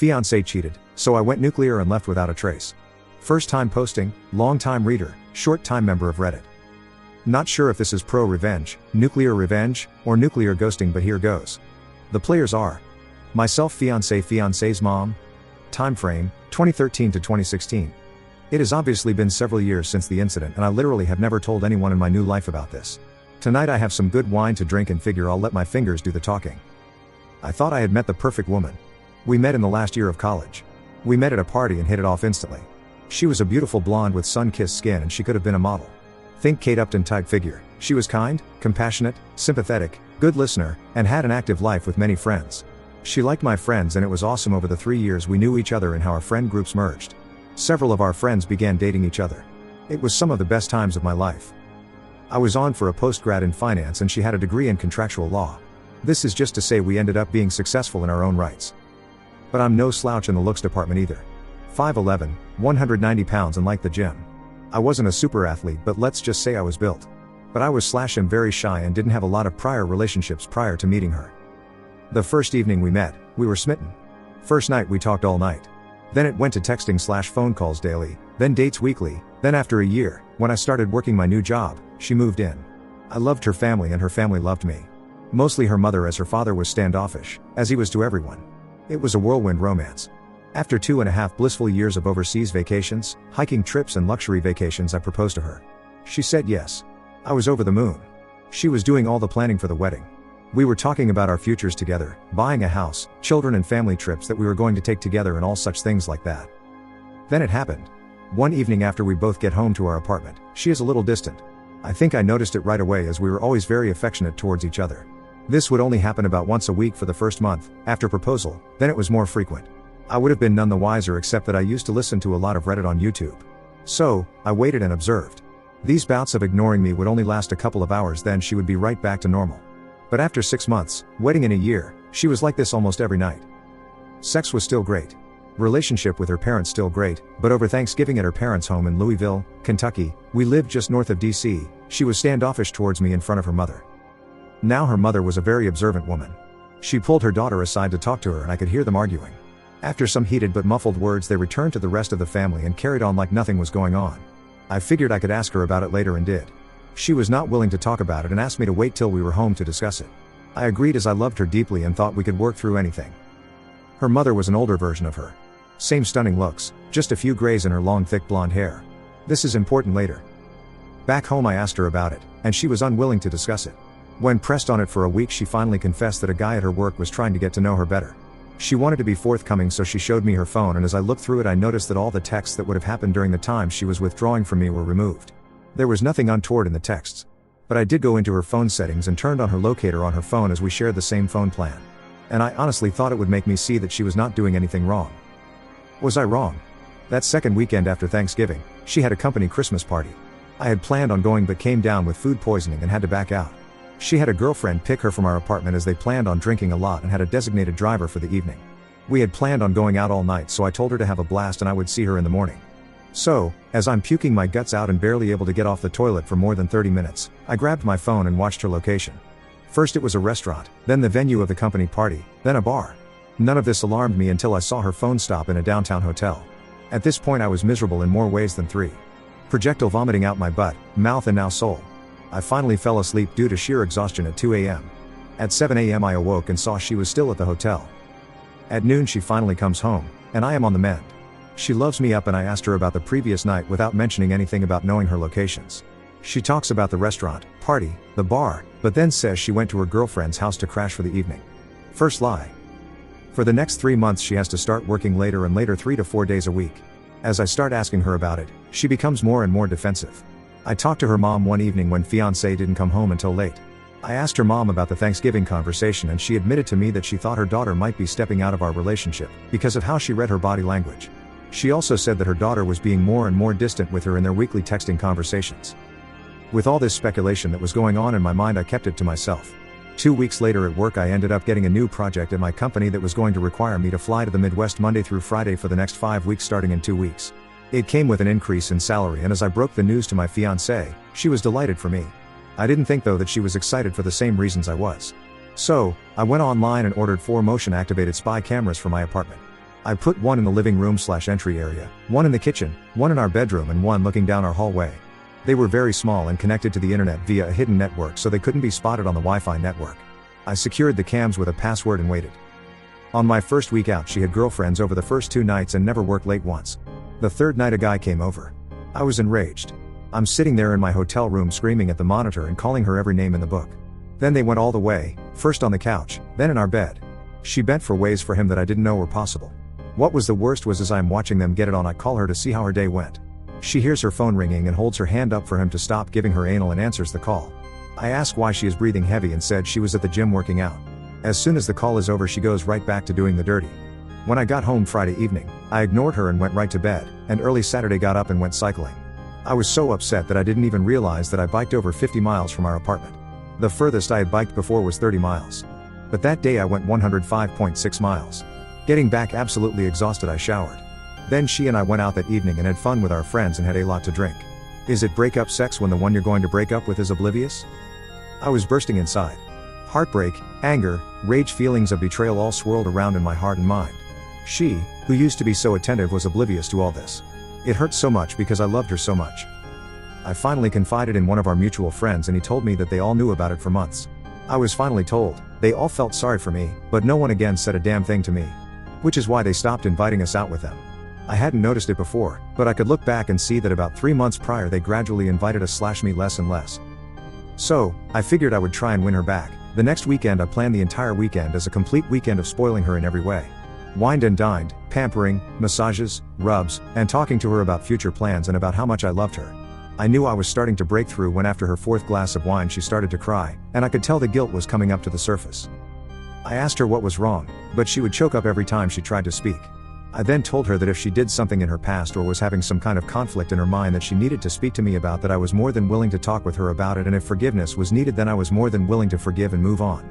Fiancée cheated, so I went nuclear and left without a trace. First time posting, long time reader, short time member of Reddit. Not sure if this is pro-revenge, nuclear revenge, or nuclear ghosting, but here goes. The players are myself, Fiancée, Fiancée's mom. Time frame, 2013 to 2016. It has obviously been several years since the incident, and I literally have never told anyone in my new life about this. Tonight I have some good wine to drink and figure I'll let my fingers do the talking. I thought I had met the perfect woman. We met in the last year of college. We met at a party and hit it off instantly. She was a beautiful blonde with sun-kissed skin, and she could have been a model. Think Kate Upton type figure. She was kind, compassionate, sympathetic, good listener, and had an active life with many friends. She liked my friends, and it was awesome over the 3 years we knew each other and how our friend groups merged. Several of our friends began dating each other. It was some of the best times of my life. I was on for a postgrad in finance and she had a degree in contractual law. This is just to say we ended up being successful in our own rights. But I'm no slouch in the looks department either. 5'11", 190 pounds, and like the gym. I wasn't a super athlete, but let's just say I was built. But I was / am very shy and didn't have a lot of prior relationships prior to meeting her. The first evening we met, we were smitten. First night we talked all night. Then it went to texting / phone calls daily, then dates weekly, then after a year, when I started working my new job, she moved in. I loved her family and her family loved me. Mostly her mother, as her father was standoffish, as he was to everyone. It was a whirlwind romance. After 2.5 blissful years of overseas vacations, hiking trips and luxury vacations, I proposed to her. She said yes. I was over the moon. She was doing all the planning for the wedding. We were talking about our futures together, buying a house, children and family trips that we were going to take together and all such things like that. Then it happened. One evening after we both get home to our apartment, she is a little distant. I think I noticed it right away, as we were always very affectionate towards each other. This would only happen about once a week for the first month, after proposal, then it was more frequent. I would have been none the wiser, except that I used to listen to a lot of Reddit on YouTube. So, I waited and observed. These bouts of ignoring me would only last a couple of hours, then she would be right back to normal. But after 6 months, wedding in a year, she was like this almost every night. Sex was still great. Relationship with her parents still great, but over Thanksgiving at her parents' home in Louisville, Kentucky, we lived just north of DC, she was standoffish towards me in front of her mother. Now her mother was a very observant woman. She pulled her daughter aside to talk to her, and I could hear them arguing. After some heated but muffled words, they returned to the rest of the family and carried on like nothing was going on. I figured I could ask her about it later and did. She was not willing to talk about it and asked me to wait till we were home to discuss it. I agreed, as I loved her deeply and thought we could work through anything. Her mother was an older version of her. Same stunning looks, just a few grays in her long thick blonde hair. This is important later. Back home I asked her about it, and she was unwilling to discuss it. When pressed on it for a week, she finally confessed that a guy at her work was trying to get to know her better. She wanted to be forthcoming, so she showed me her phone, and as I looked through it I noticed that all the texts that would have happened during the time she was withdrawing from me were removed. There was nothing untoward in the texts. But I did go into her phone settings and turned on her locator on her phone, as we shared the same phone plan. And I honestly thought it would make me see that she was not doing anything wrong. Was I wrong? That second weekend after Thanksgiving, she had a company Christmas party. I had planned on going but came down with food poisoning and had to back out. She had a girlfriend pick her from our apartment, as they planned on drinking a lot and had a designated driver for the evening. We had planned on going out all night, so I told her to have a blast and I would see her in the morning. So, as I'm puking my guts out and barely able to get off the toilet for more than 30 minutes, I grabbed my phone and watched her location. First it was a restaurant, then the venue of the company party, then a bar. None of this alarmed me until I saw her phone stop in a downtown hotel. At this point I was miserable in more ways than 3. Projectile vomiting out my butt, mouth and now soul. I finally fell asleep due to sheer exhaustion at 2 a.m. At 7 a.m. I awoke and saw she was still at the hotel. At noon she finally comes home, and I am on the mend. She loves me up, and I asked her about the previous night without mentioning anything about knowing her locations. She talks about the restaurant, party, the bar, but then says she went to her girlfriend's house to crash for the evening. First lie. For the next 3 months she has to start working later and later, 3 to 4 days a week. As I start asking her about it, she becomes more and more defensive. I talked to her mom one evening when Fiancée didn't come home until late. I asked her mom about the Thanksgiving conversation, and she admitted to me that she thought her daughter might be stepping out of our relationship because of how she read her body language. She also said that her daughter was being more and more distant with her in their weekly texting conversations. With all this speculation that was going on in my mind, I kept it to myself. 2 weeks later at work I ended up getting a new project at my company that was going to require me to fly to the Midwest Monday through Friday for the next 5 weeks starting in 2 weeks. It came with an increase in salary, and as I broke the news to my fiancée, she was delighted for me. I didn't think though that she was excited for the same reasons I was. So, I went online and ordered 4 motion-activated spy cameras for my apartment. I put one in the living room/entry area, one in the kitchen, one in our bedroom and one looking down our hallway. They were very small and connected to the internet via a hidden network so they couldn't be spotted on the Wi-Fi network. I secured the cams with a password and waited. On my first week out she had girlfriends over the first 2 nights and never worked late once. The third night a guy came over. I was enraged. I'm sitting there in my hotel room screaming at the monitor and calling her every name in the book. Then they went all the way, first on the couch, then in our bed. She bent for ways for him that I didn't know were possible. What was the worst was as I'm watching them get it on I call her to see how her day went. She hears her phone ringing and holds her hand up for him to stop giving her anal and answers the call. I ask why she is breathing heavy and said she was at the gym working out. As soon as the call is over she goes right back to doing the dirty. When I got home Friday evening, I ignored her and went right to bed, and early Saturday got up and went cycling. I was so upset that I didn't even realize that I biked over 50 miles from our apartment. The furthest I had biked before was 30 miles. But that day I went 105.6 miles. Getting back absolutely exhausted I showered. Then she and I went out that evening and had fun with our friends and had a lot to drink. Is it breakup sex when the one you're going to break up with is oblivious? I was bursting inside. Heartbreak, anger, rage, feelings of betrayal all swirled around in my heart and mind. She, who used to be so attentive, was oblivious to all this. It hurt so much because I loved her so much. I finally confided in one of our mutual friends and he told me that they all knew about it for months. I was finally told. They all felt sorry for me, but no one again said a damn thing to me. Which is why they stopped inviting us out with them. I hadn't noticed it before, but I could look back and see that about 3 months prior they gradually invited us/me less and less. So, I figured I would try and win her back. The next weekend I planned the entire weekend as a complete weekend of spoiling her in every way. Wined and dined, pampering, massages, rubs, and talking to her about future plans and about how much I loved her. I knew I was starting to break through when after her 4th glass of wine she started to cry, and I could tell the guilt was coming up to the surface. I asked her what was wrong, but she would choke up every time she tried to speak. I then told her that if she did something in her past or was having some kind of conflict in her mind that she needed to speak to me about, that I was more than willing to talk with her about it, and if forgiveness was needed then I was more than willing to forgive and move on.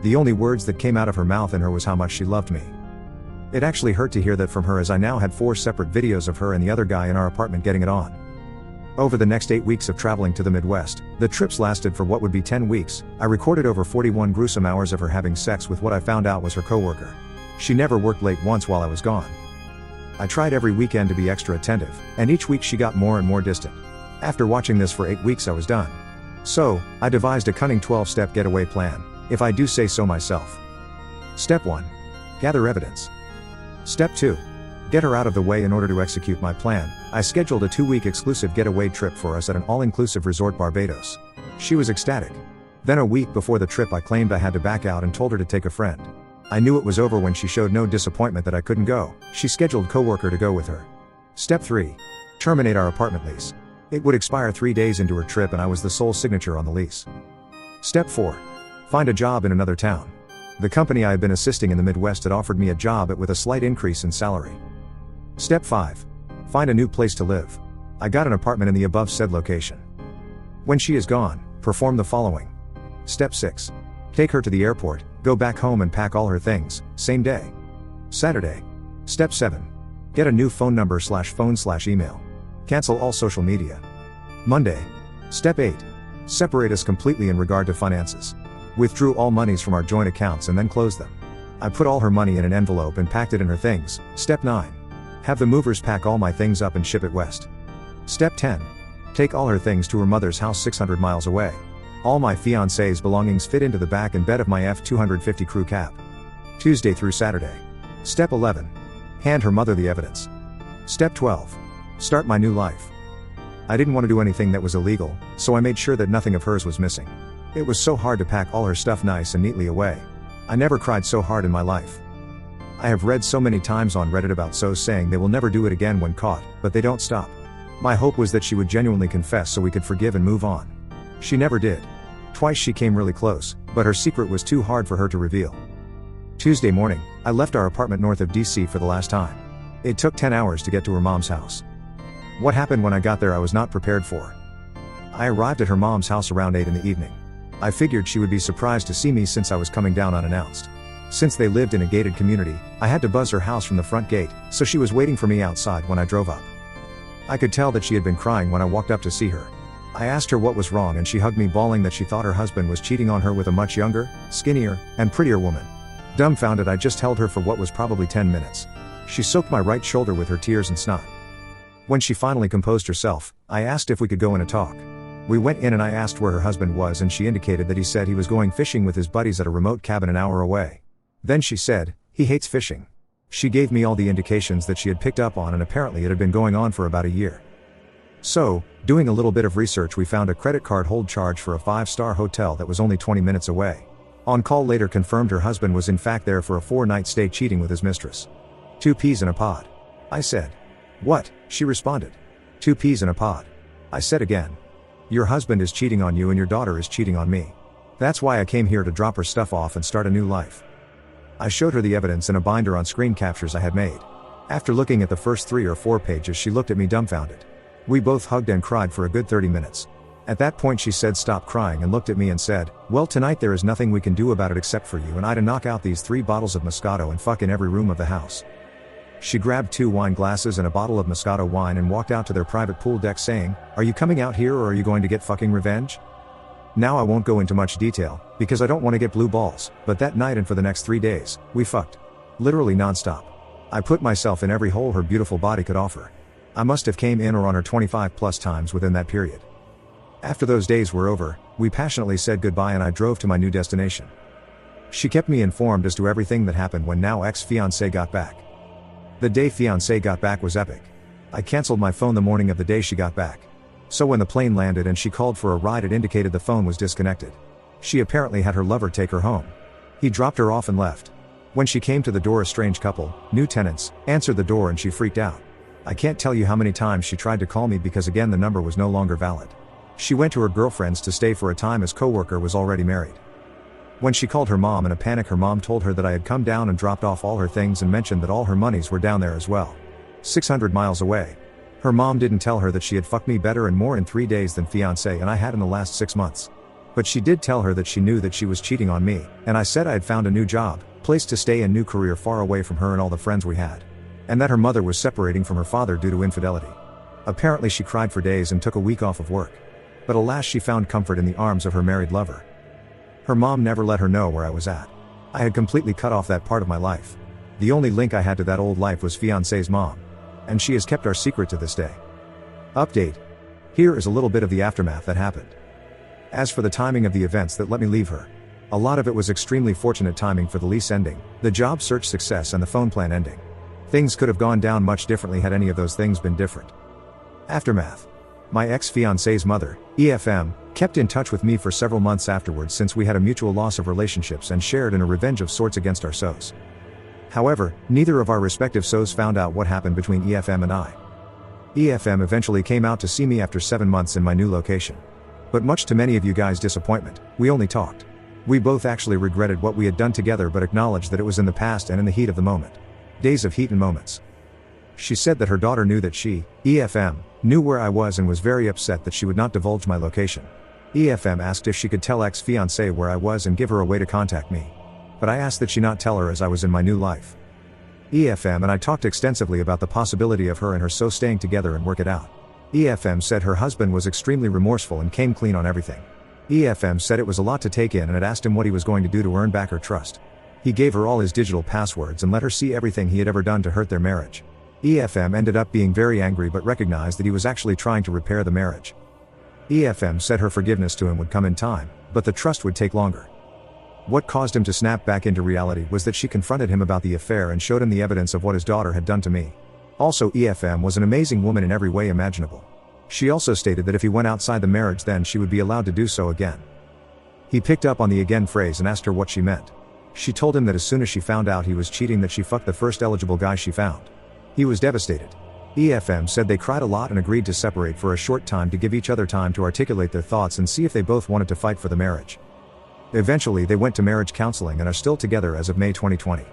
The only words that came out of her mouth and her was how much she loved me. It actually hurt to hear that from her, as I now had 4 separate videos of her and the other guy in our apartment getting it on. Over the next 8 weeks of traveling to the Midwest, the trips lasted for what would be 10 weeks, I recorded over 41 gruesome hours of her having sex with what I found out was her coworker. She never worked late once while I was gone. I tried every weekend to be extra attentive, and each week she got more and more distant. After watching this for 8 weeks I was done. So, I devised a cunning 12-step getaway plan, if I do say so myself. Step 1. Gather evidence. Step 2. Get her out of the way. In order to execute my plan, I scheduled a 2-week exclusive getaway trip for us at an all-inclusive resort Barbados. She was ecstatic. Then a week before the trip I claimed I had to back out and told her to take a friend. I knew it was over when she showed no disappointment that I couldn't go. She scheduled coworker to go with her. Step 3. Terminate our apartment lease. It would expire 3 days into her trip and I was the sole signature on the lease. Step 4. Find a job in another town. The company I had been assisting in the Midwest had offered me a job with a slight increase in salary. Step 5. Find a new place to live. I got an apartment in the above said location. When she is gone, perform the following. Step 6. Take her to the airport, go back home and pack all her things, same day. Saturday. Step 7. Get a new phone number/phone/email. Cancel all social media. Monday. Step 8. Separate us completely in regard to finances. Withdrew all monies from our joint accounts and then closed them. I put all her money in an envelope and packed it in her things. Step 9. Have the movers pack all my things up and ship it west. Step 10. Take all her things to her mother's house 600 miles away. All my fiancée's belongings fit into the back and bed of my F-250 crew cab. Tuesday through Saturday. Step 11. Hand her mother the evidence. Step 12. Start my new life. I didn't want to do anything that was illegal, so I made sure that nothing of hers was missing. It was so hard to pack all her stuff nice and neatly away. I never cried so hard in my life. I have read so many times on Reddit about SOs saying they will never do it again when caught, but they don't stop. My hope was that she would genuinely confess so we could forgive and move on. She never did. Twice she came really close, but her secret was too hard for her to reveal. Tuesday morning, I left our apartment north of DC for the last time. It took 10 hours to get to her mom's house. What happened when I got there I was not prepared for. I arrived at her mom's house around 8 in the evening. I figured she would be surprised to see me since I was coming down unannounced. Since they lived in a gated community, I had to buzz her house from the front gate, so she was waiting for me outside when I drove up. I could tell that she had been crying when I walked up to see her. I asked her what was wrong and she hugged me, bawling that she thought her husband was cheating on her with a much younger, skinnier, and prettier woman. Dumbfounded, I just held her for what was probably 10 minutes. She soaked my right shoulder with her tears and snot. When she finally composed herself, I asked if we could go in and talk. We went in and I asked where her husband was and she indicated that he said he was going fishing with his buddies at a remote cabin an hour away. Then she said, he hates fishing. She gave me all the indications that she had picked up on and apparently it had been going on for about a year. So, doing a little bit of research, we found a credit card hold charge for a 5-star hotel that was only 20 minutes away. On call later confirmed her husband was in fact there for a 4-night stay cheating with his mistress. 2 peas in a pod. I said. What? She responded. 2 peas in a pod. I said again. Your husband is cheating on you and your daughter is cheating on me. That's why I came here to drop her stuff off and start a new life. I showed her the evidence in a binder on screen captures I had made. After looking at the first 3 or 4 pages, she looked at me dumbfounded. We both hugged and cried for a good 30 minutes. At that point she said stop crying and looked at me and said, well, tonight there is nothing we can do about it except for you and I to knock out these 3 bottles of Moscato and fuck in every room of the house. She grabbed 2 wine glasses and a bottle of Moscato wine and walked out to their private pool deck saying, are you coming out here or are you going to get fucking revenge? Now I won't go into much detail, because I don't want to get blue balls, but that night and for the next 3 days, we fucked. Literally non-stop. I put myself in every hole her beautiful body could offer. I must have came in or on her 25 plus times within that period. After those days were over, we passionately said goodbye and I drove to my new destination. She kept me informed as to everything that happened when now ex-fiancé got back. The day fiancé got back was epic. I cancelled my phone the morning of the day she got back. So when the plane landed and she called for a ride, it indicated the phone was disconnected. She apparently had her lover take her home. He dropped her off and left. When she came to the door, a strange couple, new tenants, answered the door and she freaked out. I can't tell you how many times she tried to call me because again the number was no longer valid. She went to her girlfriend's to stay for a time as coworker was already married. When she called her mom in a panic, her mom told her that I had come down and dropped off all her things and mentioned that all her monies were down there as well. 600 miles away. Her mom didn't tell her that she had fucked me better and more in 3 days than fiancé and I had in the last 6 months. But she did tell her that she knew that she was cheating on me, and I said I had found a new job, place to stay and new career far away from her and all the friends we had. And that her mother was separating from her father due to infidelity. Apparently she cried for days and took a week off of work. But alas, she found comfort in the arms of her married lover. Her mom never let her know where I was at. I had completely cut off that part of my life. The only link I had to that old life was fiancé's mom. And she has kept our secret to this day. Update. Here is a little bit of the aftermath that happened. As for the timing of the events that let me leave her, a lot of it was extremely fortunate timing for the lease ending, the job search success and the phone plan ending. Things could have gone down much differently had any of those things been different. Aftermath. My ex-fiancé's mother, EFM, kept in touch with me for several months afterwards since we had a mutual loss of relationships and shared in a revenge of sorts against our SOs. However, neither of our respective SOs found out what happened between EFM and I. EFM eventually came out to see me after 7 months in my new location. But much to many of you guys' disappointment, we only talked. We both actually regretted what we had done together but acknowledged that it was in the past and in the heat of the moment. Days of heat and moments. She said that her daughter knew that she, EFM, knew where I was and was very upset that she would not divulge my location. EFM asked if she could tell ex-fiancé where I was and give her a way to contact me. But I asked that she not tell her as I was in my new life. EFM and I talked extensively about the possibility of her and her so staying together and work it out. EFM said her husband was extremely remorseful and came clean on everything. EFM said it was a lot to take in and had asked him what he was going to do to earn back her trust. He gave her all his digital passwords and let her see everything he had ever done to hurt their marriage. EFM ended up being very angry but recognized that he was actually trying to repair the marriage. EFM said her forgiveness to him would come in time, but the trust would take longer. What caused him to snap back into reality was that she confronted him about the affair and showed him the evidence of what his daughter had done to me. Also, EFM was an amazing woman in every way imaginable. She also stated that if he went outside the marriage then she would be allowed to do so again. He picked up on the again phrase and asked her what she meant. She told him that as soon as she found out he was cheating that she fucked the first eligible guy she found. He was devastated. EFM said they cried a lot and agreed to separate for a short time to give each other time to articulate their thoughts and see if they both wanted to fight for the marriage. Eventually they went to marriage counseling and are still together as of May 2020.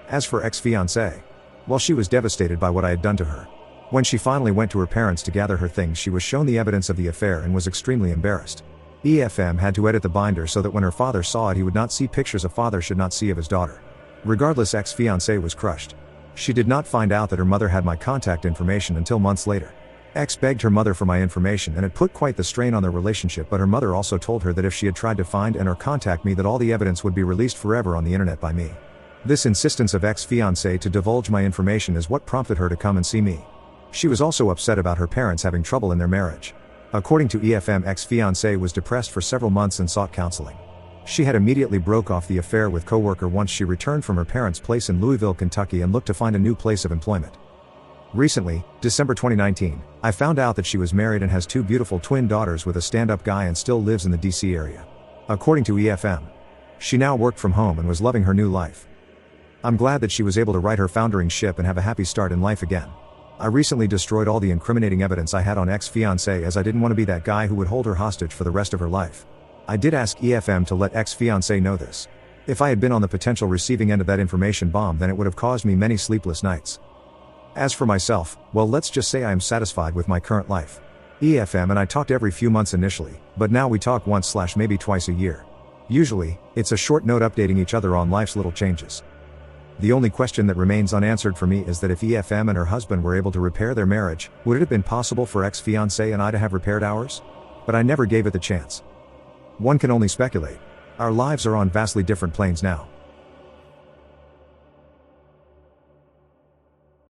As for ex-fiancé, well, she was devastated by what I had done to her. When she finally went to her parents to gather her things, she was shown the evidence of the affair and was extremely embarrassed. EFM had to edit the binder so that when her father saw it he would not see pictures a father should not see of his daughter. Regardless, ex-fiancé was crushed. She did not find out that her mother had my contact information until months later. Ex begged her mother for my information and it put quite the strain on their relationship, but her mother also told her that if she had tried to find and or contact me that all the evidence would be released forever on the internet by me. This insistence of ex-fiancée to divulge my information is what prompted her to come and see me. She was also upset about her parents having trouble in their marriage. According to EFM, ex-fiancée was depressed for several months and sought counseling. She had immediately broke off the affair with coworker once she returned from her parents' place in Louisville, Kentucky and looked to find a new place of employment. Recently, December 2019, I found out that she was married and has 2 beautiful twin daughters with a stand-up guy and still lives in the DC area. According to EFM, she now worked from home and was loving her new life. I'm glad that she was able to right her foundering ship and have a happy start in life again. I recently destroyed all the incriminating evidence I had on ex-fiancée as I didn't want to be that guy who would hold her hostage for the rest of her life. I did ask EFM to let ex-fiancée know this. If I had been on the potential receiving end of that information bomb, then it would have caused me many sleepless nights. As for myself, well, let's just say I am satisfied with my current life. EFM and I talked every few months initially, but now we talk once / maybe twice a year. Usually, it's a short note updating each other on life's little changes. The only question that remains unanswered for me is that if EFM and her husband were able to repair their marriage, would it have been possible for ex-fiancée and I to have repaired ours? But I never gave it the chance. One can only speculate. Our lives are on vastly different planes now.